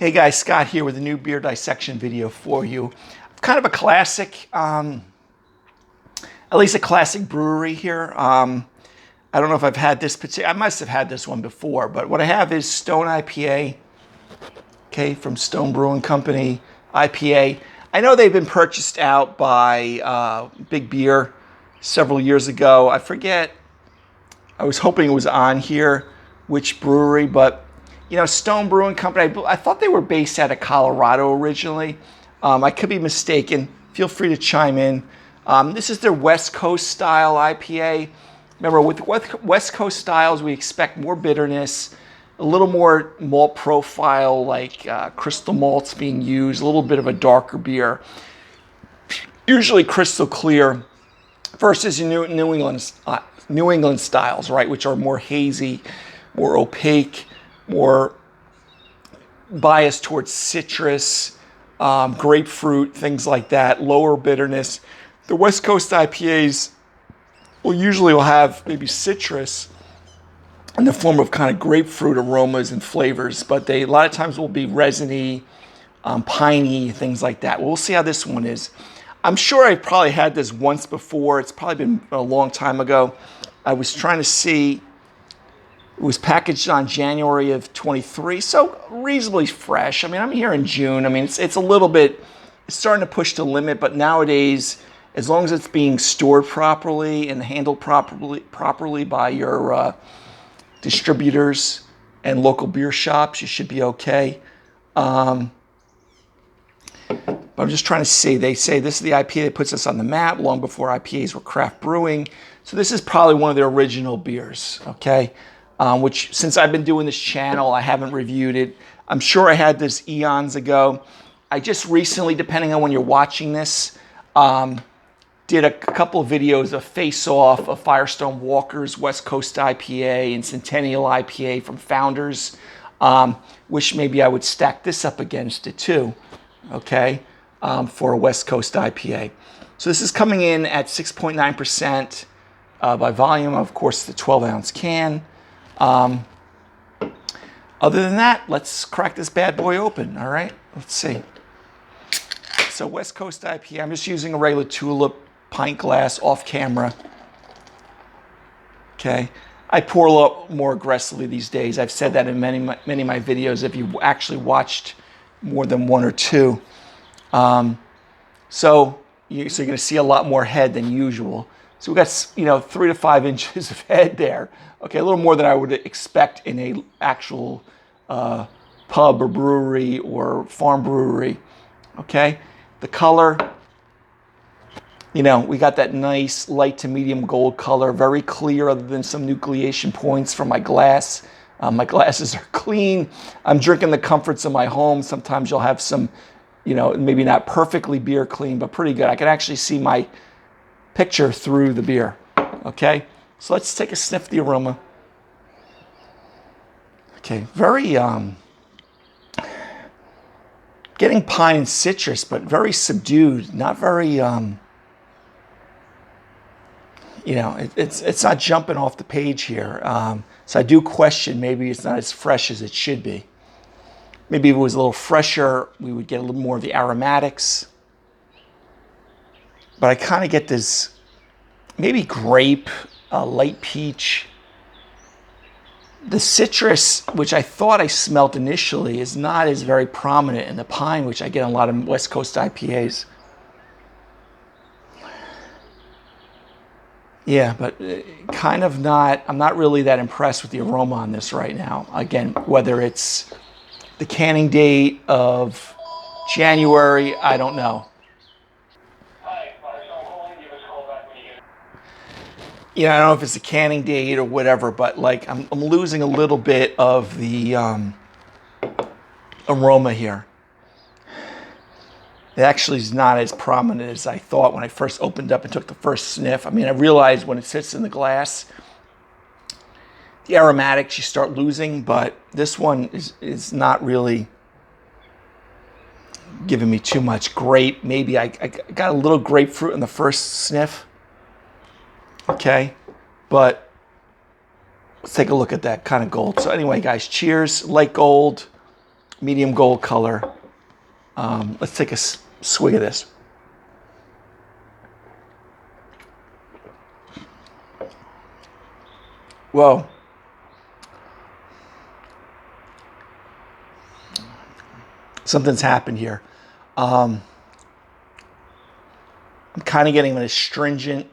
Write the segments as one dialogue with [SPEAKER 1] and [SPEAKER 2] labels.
[SPEAKER 1] Hey guys, Scott here with a new beer dissection video for you. Kind of a classic, at least a classic brewery here. I don't know if I've had this particular, I must have had this one before, but what I have is Stone IPA, okay, from Stone Brewing Company, IPA. I know they've been purchased out by Big Beer several years ago. I forget, I was hoping it was on here, which brewery, but you know, Stone Brewing Company, I thought they were based out of Colorado originally. I could be mistaken. Feel free to chime in. This is their West Coast style IPA. Remember, with West Coast styles, we expect more bitterness, a little more malt profile, like crystal malts being used, a little bit of a darker beer. Usually crystal clear versus New England styles, right, which are more hazy, more opaque, more biased towards citrus, grapefruit, things like that, lower bitterness. The West Coast IPAs will have maybe citrus in the form of kind of grapefruit aromas and flavors, but they a lot of times will be resiny, piney, things like that. We'll see how this one is. I'm sure I probably had this once before. It's probably been a long time ago. I was trying to see. It was packaged on January of 23, so reasonably fresh. I mean, I'm here in June. I mean, it's a little bit, it's starting to push the limit, but nowadays, as long as it's being stored properly and handled properly by your distributors and local beer shops, you should be okay. But I'm just trying to see. They say this is the IPA that puts us on the map long before IPAs were craft brewing. So this is probably one of their original beers, okay? Which, since I've been doing this channel, I haven't reviewed it. I'm sure I had this eons ago. I just recently, depending on when you're watching this, did a couple of videos of Face Off, of Firestone Walker's West Coast IPA and Centennial IPA from Founders. Wish maybe I would stack this up against it too, okay, for a West Coast IPA. So this is coming in at 6.9% by volume, of course, the 12-ounce can. Other than that, let's crack this bad boy open, all right? Let's see. So West Coast IPA, I'm just using a regular tulip pint glass off camera. Okay. I pour a lot more aggressively these days. I've said that in many of my videos if you actually watched more than one or two. So you're going to see a lot more head than usual. So we got, 3 to 5 inches of head there. Okay, a little more than I would expect in a actual pub or brewery or farm brewery. Okay, the color, we got that nice light to medium gold color, very clear other than some nucleation points from my glass. My glasses are clean. I'm drinking the comforts of my home. Sometimes you'll have some, maybe not perfectly beer clean, but pretty good. I can actually see my picture through the beer, okay? So let's take a sniff of the aroma. Okay, very, getting pine and citrus, but very subdued, not very, it's not jumping off the page here. So I do question maybe it's not as fresh as it should be. Maybe if it was a little fresher, we would get a little more of the aromatics. But I kind of get this maybe grape, light peach. The citrus, which I thought I smelt initially, is not as very prominent in the pine, which I get in a lot of West Coast IPAs. Yeah, but kind of not, I'm not really that impressed with the aroma on this right now. Again, whether it's the canning date of January, I don't know. I don't know if it's a canning date or whatever, but like I'm losing a little bit of the aroma here. It actually is not as prominent as I thought when I first opened up and took the first sniff. I mean, I realized when it sits in the glass, the aromatics you start losing, but this one is not really giving me too much. Grape, maybe I got a little grapefruit in the first sniff. Okay, but let's take a look at that kind of gold. So anyway, guys, cheers. Light gold, medium gold color. Let's take a swig of this. Whoa. Something's happened here. I'm kind of getting an astringent,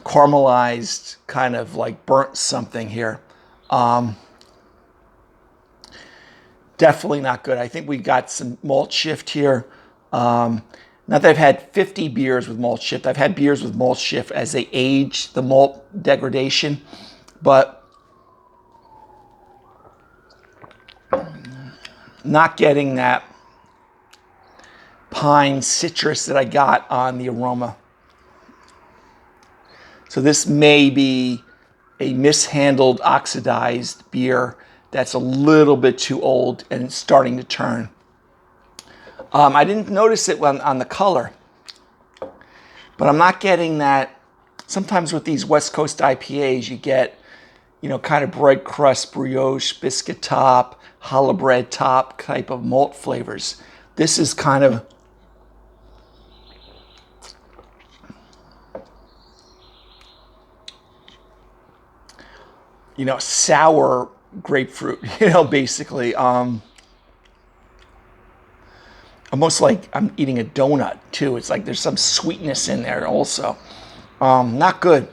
[SPEAKER 1] caramelized, kind of like burnt something here. Definitely not good. I think we got some malt shift here. Not that I've had 50 beers with malt shift. I've had beers with malt shift as they age, the malt degradation, but not getting that pine citrus that I got on the aroma. So this may be a mishandled, oxidized beer that's a little bit too old and it's starting to turn. I didn't notice it on the color, but I'm not getting that. Sometimes with these West Coast IPAs, you get, kind of bread crust, brioche, biscuit top, challah bread top type of malt flavors. This is kind of sour grapefruit, basically. Almost like I'm eating a donut too. It's like there's some sweetness in there also. Not good.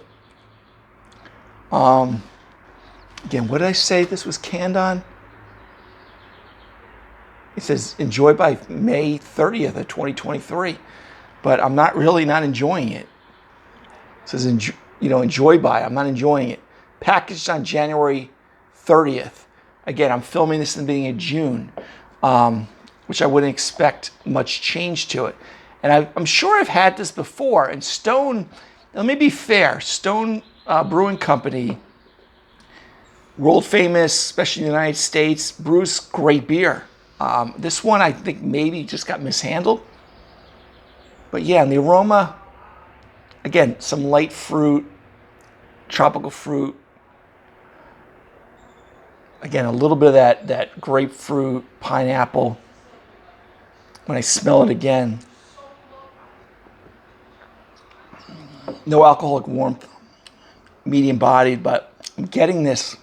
[SPEAKER 1] Again, what did I say this was canned on? It says enjoy by May 30th of 2023, but I'm not enjoying it. It says enjoy by. I'm not enjoying it. Packaged on January 30th. Again, I'm filming this in the beginning of June, which I wouldn't expect much change to it. And I'm sure I've had this before. And Stone, let me be fair, Stone Brewing Company, world famous, especially in the United States, brews great beer. This one I think maybe just got mishandled. But yeah, and the aroma, again, some light fruit, tropical fruit. Again, a little bit of that grapefruit, pineapple. When I smell it again, no alcoholic warmth, medium bodied, but I'm getting this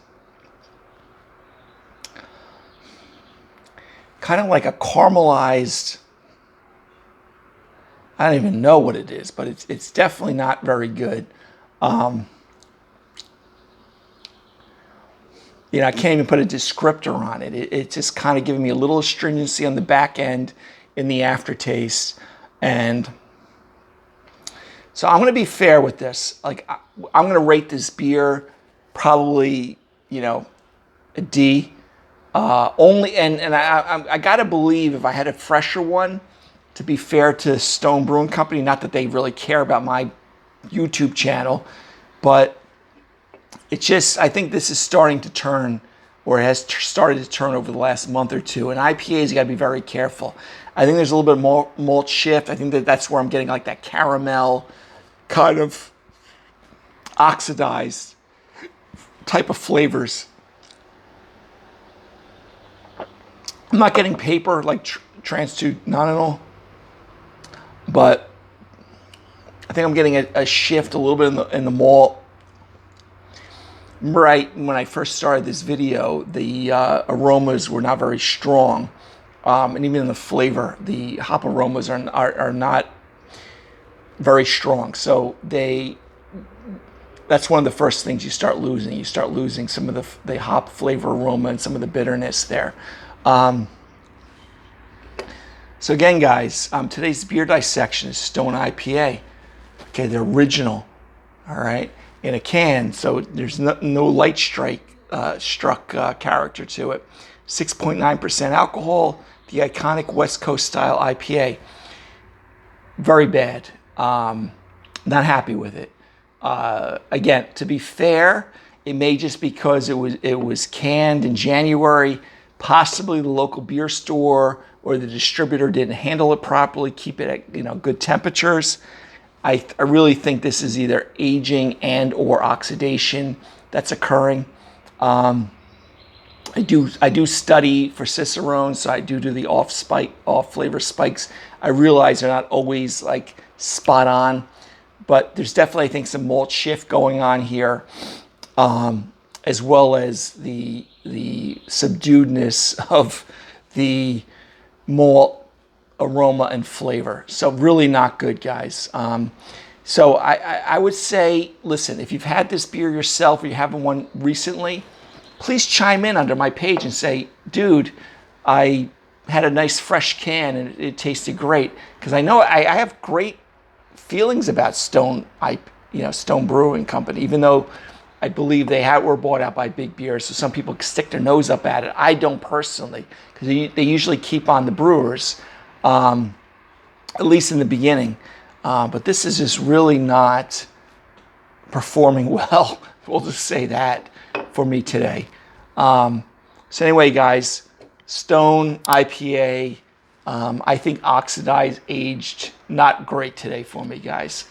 [SPEAKER 1] kind of like a caramelized, I don't even know what it is, but it's definitely not very good. I can't even put a descriptor on it. It's just kind of giving me a little astringency on the back end in the aftertaste. And so I'm going to be fair with this. Like, I'm going to rate this beer probably, a D. Only, and I got to believe if I had a fresher one, to be fair to Stone Brewing Company, not that they really care about my YouTube channel, but it's just, I think this is starting to turn, or it has started to turn over the last month or two. And IPAs, you got to be very careful. I think there's a little bit more malt shift. I think that's where I'm getting like that caramel kind of oxidized type of flavors. I'm not getting paper like trans-2-nonenal, but I think I'm getting a shift a little bit in the malt. Right when I first started this video, the aromas were not very strong, and even in the flavor, the hop aromas are not very strong. So that's one of the first things you start losing. You start losing some of the hop flavor aroma and some of the bitterness there. So again, guys, today's beer dissection is Stone IPA. Okay, the original. All right. In a can, so there's no light struck character to it. 6.9% alcohol, the iconic West Coast style IPA. Very bad. Not happy with it. Again, to be fair, it may just because it was canned in January. Possibly the local beer store or the distributor didn't handle it properly, keep it at good temperatures. I really think this is either aging and or oxidation that's occurring. I do study for Cicerone, so I do the off flavor spikes. I realize they're not always like spot on, but there's definitely, I think, some malt shift going on here, as well as the subduedness of the malt aroma and flavor. So really not good, guys. So I would say, listen, if you've had this beer yourself or you're having one recently, please chime in under my page and say, dude, I had a nice fresh can and it tasted great. Because I know I have great feelings about Stone Brewing Company, even though I believe they were bought out by Big Beer, so some people stick their nose up at it. I don't personally, because they usually keep on the brewers, at least in the beginning. But this is just really not performing well. We'll just say that for me today. So anyway, guys, Stone IPA, I think oxidized, aged, not great today for me, guys.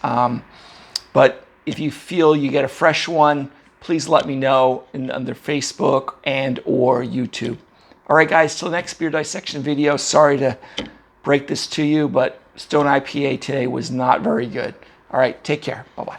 [SPEAKER 1] But if you feel you get a fresh one, please let me know under Facebook and or YouTube. All right, guys, till the next beer dissection video. Sorry to break this to you, but Stone IPA today was not very good. All right, take care. Bye-bye.